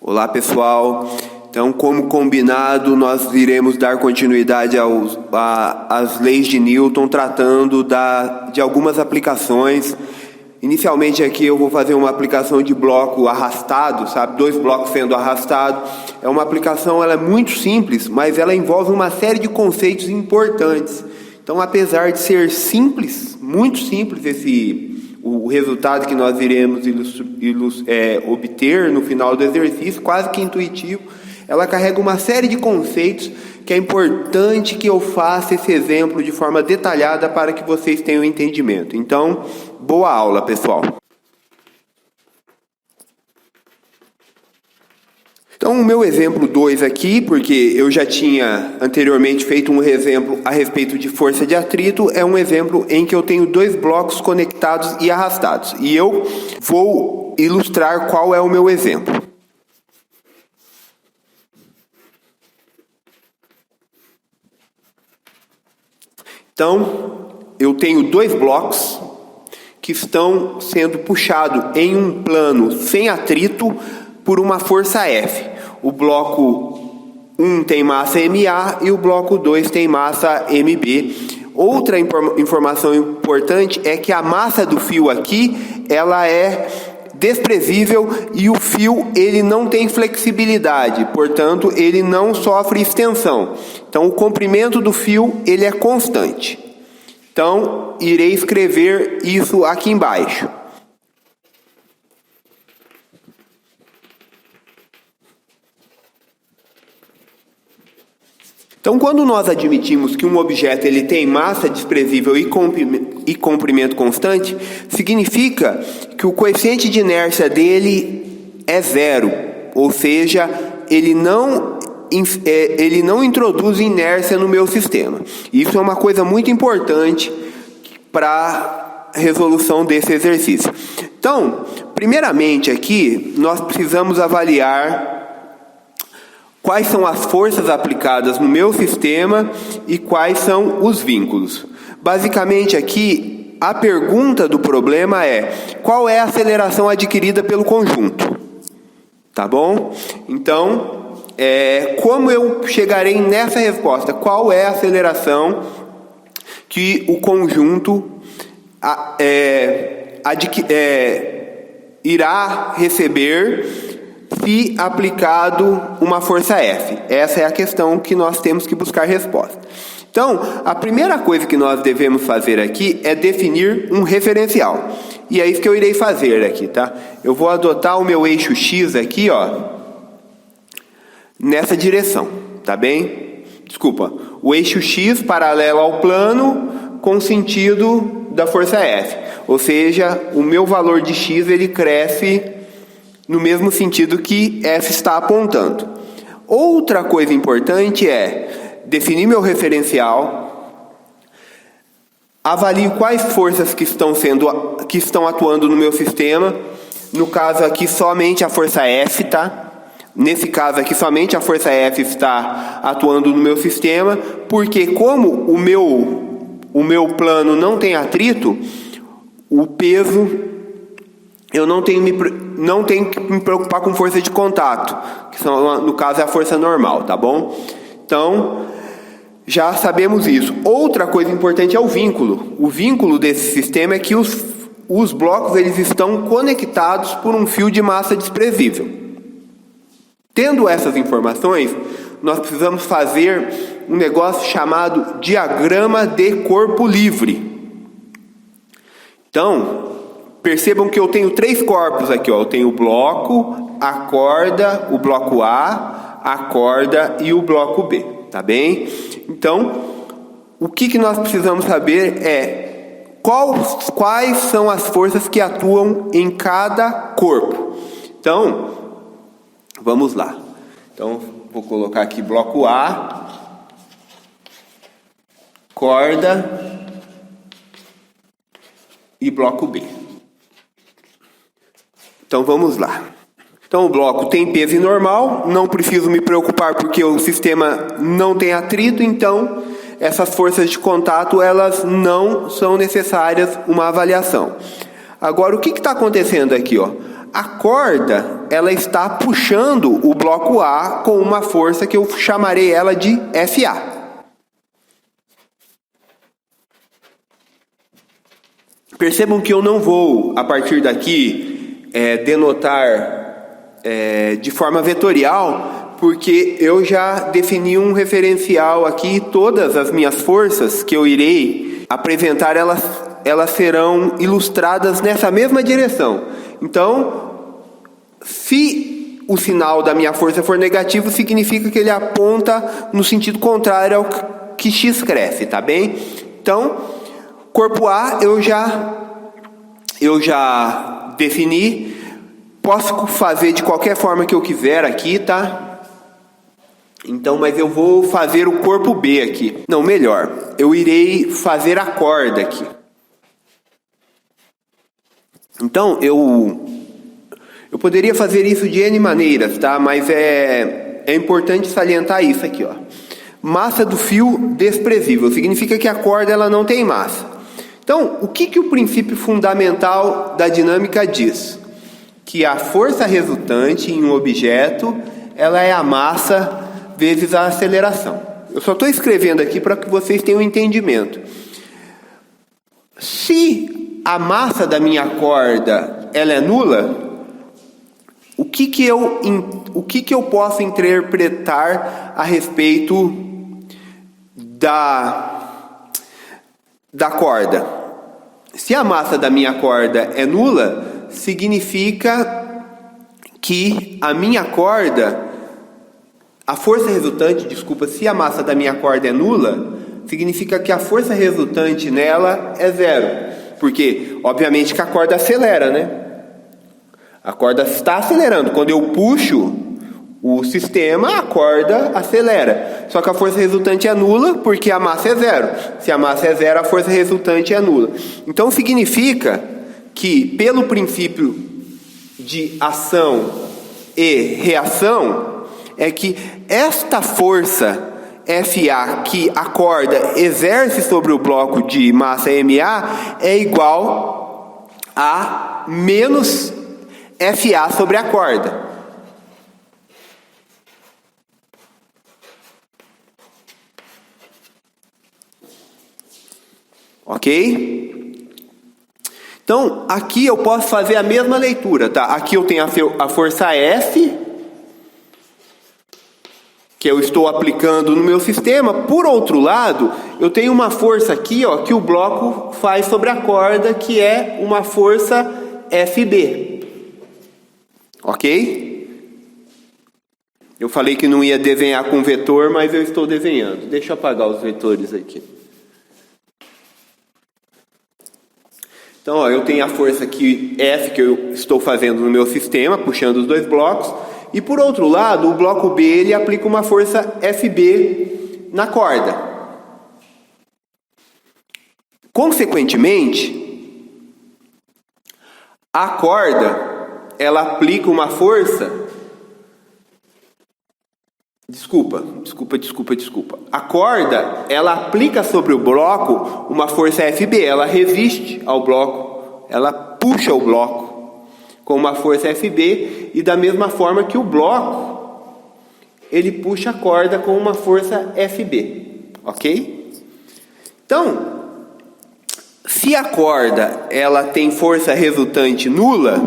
Olá pessoal, então como combinado nós iremos dar continuidade às leis de Newton, tratando de algumas aplicações. Inicialmente aqui eu vou fazer uma aplicação de bloco arrastado, sabe? 2 blocos sendo arrastados. É uma aplicação, ela é muito simples, mas ela envolve uma série de conceitos importantes. Então, apesar de ser simples, muito simples o resultado que nós iremos obter no final do exercício, quase que intuitivo, ela carrega uma série de conceitos que é importante que eu faça esse exemplo de forma detalhada para que vocês tenham entendimento. Então, boa aula, pessoal! Então, o meu exemplo 2 aqui, porque eu já tinha anteriormente feito um exemplo a respeito de força de atrito, é um exemplo em que eu tenho 2 blocos conectados e arrastados. E eu vou ilustrar qual é o meu exemplo. Então, eu tenho 2 blocos que estão sendo puxados em um plano sem atrito por uma força F. O bloco 1 tem massa MA e o bloco 2 tem massa MB. Outra informação importante é que a massa do fio aqui, ela é desprezível e o fio ele não tem flexibilidade, portanto ele não sofre extensão. Então o comprimento do fio ele é constante. Então irei escrever isso aqui embaixo. Então, quando nós admitimos que um objeto ele tem massa desprezível e comprimento constante, significa que o coeficiente de inércia dele é 0, ou seja, ele não introduz inércia no meu sistema. Isso é uma coisa muito importante para a resolução desse exercício. Então, primeiramente aqui, nós precisamos avaliar quais são as forças aplicadas no meu sistema e quais são os vínculos. Basicamente aqui, a pergunta do problema é: qual é a aceleração adquirida pelo conjunto? Tá bom? Então, como eu chegarei nessa resposta? Qual é a aceleração que o conjunto irá receber se aplicado uma força F? Essa é a questão que nós temos que buscar resposta. Então, a primeira coisa que nós devemos fazer aqui é definir um referencial. E é isso que eu irei fazer aqui, tá? Eu vou adotar o meu eixo X aqui, ó, nessa direção, tá bem? Desculpa, o eixo X paralelo ao plano com sentido da força F. Ou seja, o meu valor de X ele cresce no mesmo sentido que F está apontando. Outra coisa importante é definir meu referencial, avalio quais forças que estão atuando no meu sistema. No caso aqui, somente a força F, tá? Nesse caso aqui, somente a força F está atuando no meu sistema, porque como o meu plano não tem atrito, o peso eu não tenho que me preocupar com força de contato, que no caso é a força normal, tá bom? Então, já sabemos isso. Outra coisa importante é o vínculo. O vínculo desse sistema é que os blocos eles estão conectados por um fio de massa desprezível. Tendo essas informações, nós precisamos fazer um negócio chamado diagrama de corpo livre. Então, percebam que eu tenho 3 corpos aqui, ó. Eu tenho o bloco, a corda, o bloco a corda e o bloco B, tá bem? Então, o que nós precisamos saber é quais são as forças que atuam em cada corpo. Então, vamos lá. Então, vou colocar aqui bloco A, corda e bloco B. Então vamos lá. Então o bloco tem peso normal, não preciso me preocupar porque o sistema não tem atrito, então essas forças de contato elas não são necessárias uma avaliação. Agora o que está acontecendo aqui? Ó? A corda ela está puxando o bloco A com uma força que eu chamarei ela de FA. Percebam que eu não vou, a partir daqui, denotar de forma vetorial, porque eu já defini um referencial aqui. Todas as minhas forças que eu irei apresentar, elas serão ilustradas nessa mesma direção. Então, se o sinal da minha força for negativo, significa que ele aponta no sentido contrário ao que x cresce, tá bem? Então, corpo A eu já defini. Posso fazer de qualquer forma que eu quiser aqui, tá? Então, mas eu vou fazer o corpo B aqui. Não, melhor, eu irei fazer a corda aqui. Então, eu poderia fazer isso de N maneiras, tá? Mas é importante salientar isso aqui, ó. Massa do fio desprezível. Significa que a corda ela não tem massa. Então, o que o princípio fundamental da dinâmica diz? Que a força resultante em um objeto, ela é a massa vezes a aceleração. Eu só estou escrevendo aqui para que vocês tenham um entendimento. Se a massa da minha corda ela é nula, o que eu posso interpretar a respeito da corda? Se a massa da minha corda é nula, significa que a minha corda, a força resultante, se a massa da minha corda é nula, significa que a força resultante nela é zero. Porque, obviamente, que a corda acelera, né? A corda está acelerando. Quando eu puxo o sistema, a corda acelera. Só que a força resultante é nula porque a massa é zero. Se a massa é zero, a força resultante é nula. Então significa que, pelo princípio de ação e reação, é que esta força FA que a corda exerce sobre o bloco de massa MA é igual a menos FA sobre a corda. Ok? Então, aqui eu posso fazer a mesma leitura, tá? Aqui eu tenho a força F, que eu estou aplicando no meu sistema. Por outro lado, eu tenho uma força aqui, ó, que o bloco faz sobre a corda, que é uma força FB. Ok? Eu falei que não ia desenhar com vetor, mas eu estou desenhando. Deixa eu apagar os vetores aqui. Então, ó, eu tenho a força aqui, F, que eu estou fazendo no meu sistema, puxando os dois blocos. E por outro lado, o bloco B, ele aplica uma força FB na corda. Consequentemente, a corda, ela aplica uma força... Desculpa. A corda, ela aplica sobre o bloco uma força FB, ela resiste ao bloco, ela puxa o bloco com uma força FB, e da mesma forma que o bloco, ele puxa a corda com uma força FB, ok? Então, se a corda ela tem força resultante nula,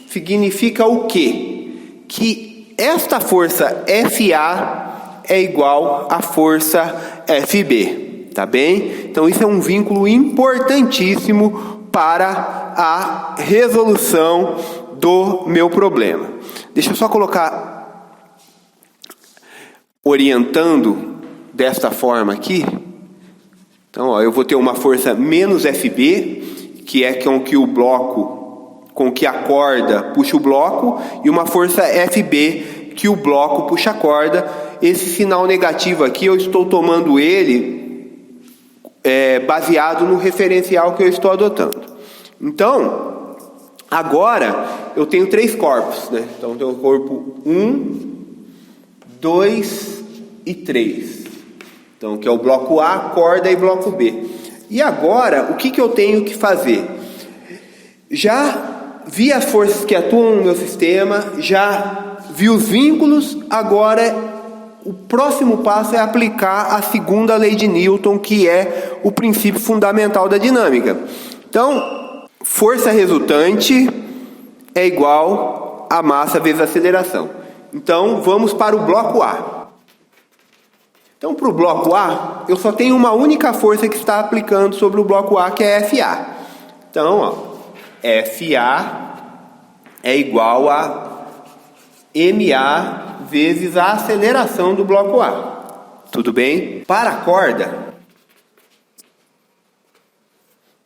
significa o quê? Que esta força FA é igual à força FB, tá bem? Então isso é um vínculo importantíssimo para a resolução do meu problema. Deixa eu só colocar orientando desta forma aqui. Então, ó, eu vou ter uma força menos FB, que é com que o bloco, com que a corda puxa o bloco, e uma força FB, que o bloco puxa a corda. Esse sinal negativo aqui, eu estou tomando ele baseado no referencial que eu estou adotando. Então, agora, eu tenho 3 corpos, né? Então, eu tenho o corpo 1, 2 e 3. Então, que é o bloco A, corda e bloco B. E agora, o que eu tenho que fazer? Já vi as forças que atuam no meu sistema, já vi os vínculos, agora o próximo passo é aplicar a segunda lei de Newton, que é o princípio fundamental da dinâmica. Então, força resultante é igual a massa vezes a aceleração. Então, vamos para o bloco A. Então, para o bloco A, eu só tenho uma única força que está aplicando sobre o bloco A, que é FA. Então, ó, FA é igual a MA vezes a aceleração do bloco A. Tudo bem? Para a corda,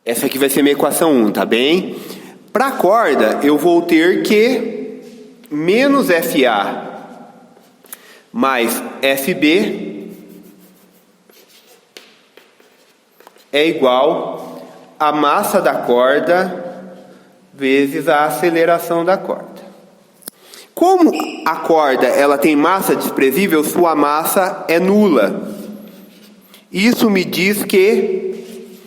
essa aqui vai ser minha equação 1, tá bem? Para a corda, eu vou ter que menos FA mais FB é igual a massa da corda vezes a aceleração da corda. Como a corda ela tem massa desprezível, sua massa é nula. Isso me diz que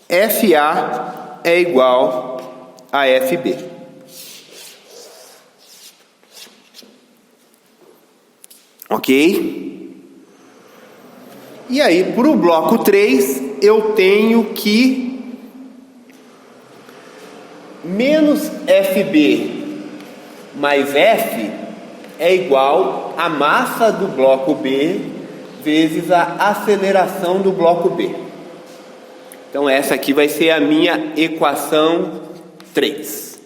FA é igual a FB. Ok? E aí, para o bloco 3, eu tenho que menos FB mais F é igual a massa do bloco B vezes a aceleração do bloco B. Então essa aqui vai ser a minha equação 3.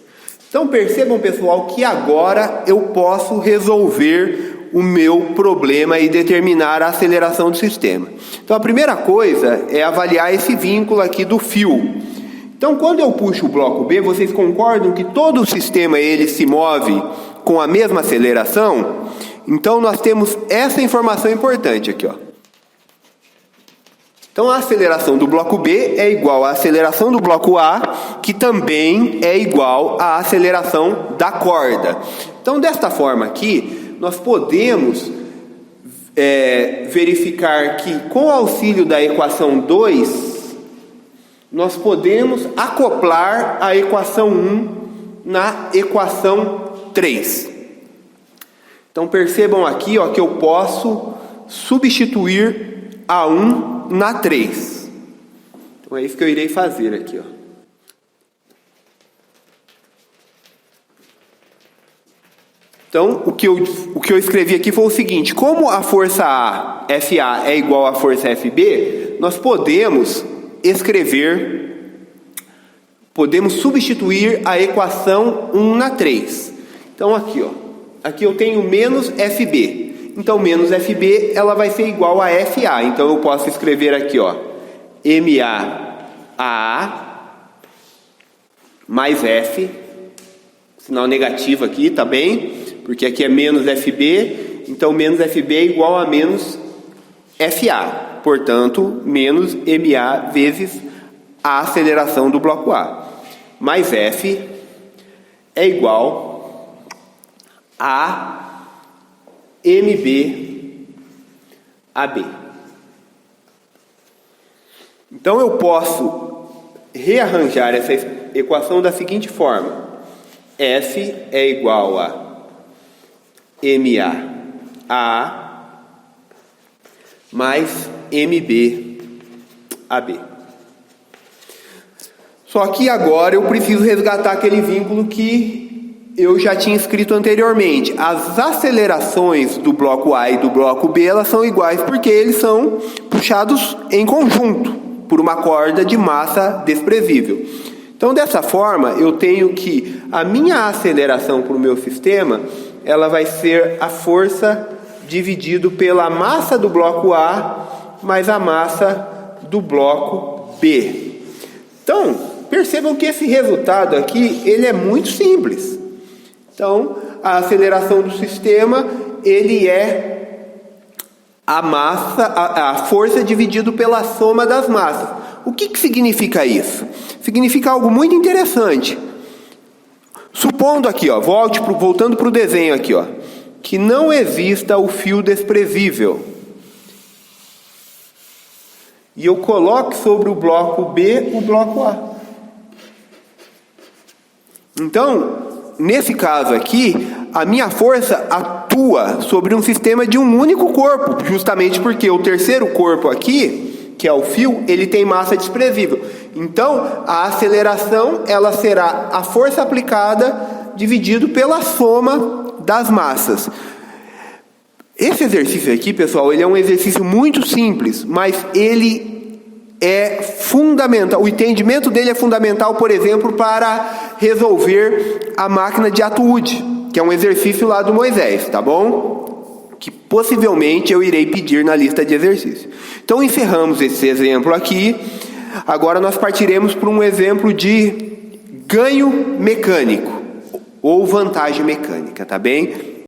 Então percebam, pessoal, que agora eu posso resolver o meu problema e determinar a aceleração do sistema. Então a primeira coisa é avaliar esse vínculo aqui do fio. Então, quando eu puxo o bloco B, vocês concordam que todo o sistema ele se move com a mesma aceleração? Então, nós temos essa informação importante aqui, ó. Então, a aceleração do bloco B é igual à aceleração do bloco A, que também é igual à aceleração da corda. Então, desta forma aqui, nós podemos verificar que, com o auxílio da equação 2, nós podemos acoplar a equação 1 na equação 3. Então percebam aqui, ó, que eu posso substituir a 1 na 3. Então é isso que eu irei fazer aqui, ó. Então o que eu escrevi aqui foi o seguinte: como a força FA é igual à força FB, nós podemos substituir a equação 1 na 3. Então aqui, ó, aqui eu tenho menos FB. Então menos FB ela vai ser igual a FA. Então eu posso escrever aqui, ó, MA mais F, sinal negativo aqui, tá bem? Porque aqui é menos FB, então menos FB é igual a menos FA. Portanto, menos MA vezes a aceleração do bloco A. Mais F é igual a MB AB. Então, eu posso rearranjar essa equação da seguinte forma: F é igual a MA mais MB AB. Só que agora eu preciso resgatar aquele vínculo que eu já tinha escrito anteriormente. As acelerações do bloco A e do bloco B, elas são iguais porque eles são puxados em conjunto por uma corda de massa desprezível. Então, dessa forma, eu tenho que a minha aceleração para o meu sistema, ela vai ser a força dividido pela massa do bloco A mais a massa do bloco B. Então, percebam que esse resultado aqui, ele é muito simples. Então, a aceleração do sistema, ele é a força dividido pela soma das massas. O que significa isso? Significa algo muito interessante. Supondo aqui, ó, voltando para o desenho aqui, ó, que não exista o fio desprezível, e eu coloque sobre o bloco B o bloco A. Então, nesse caso aqui, a minha força atua sobre um sistema de um único corpo, justamente porque o terceiro corpo aqui, que é o fio, ele tem massa desprezível. Então, a aceleração, ela será a força aplicada dividido pela soma das massas. Esse exercício aqui, pessoal, ele é um exercício muito simples, mas ele é fundamental. O entendimento dele é fundamental, por exemplo, para resolver a máquina de Atwood, que é um exercício lá do Moisés, tá bom? Que possivelmente eu irei pedir na lista de exercícios. Então encerramos esse exemplo aqui. Agora nós partiremos para um exemplo de ganho mecânico ou vantagem mecânica, tá bem?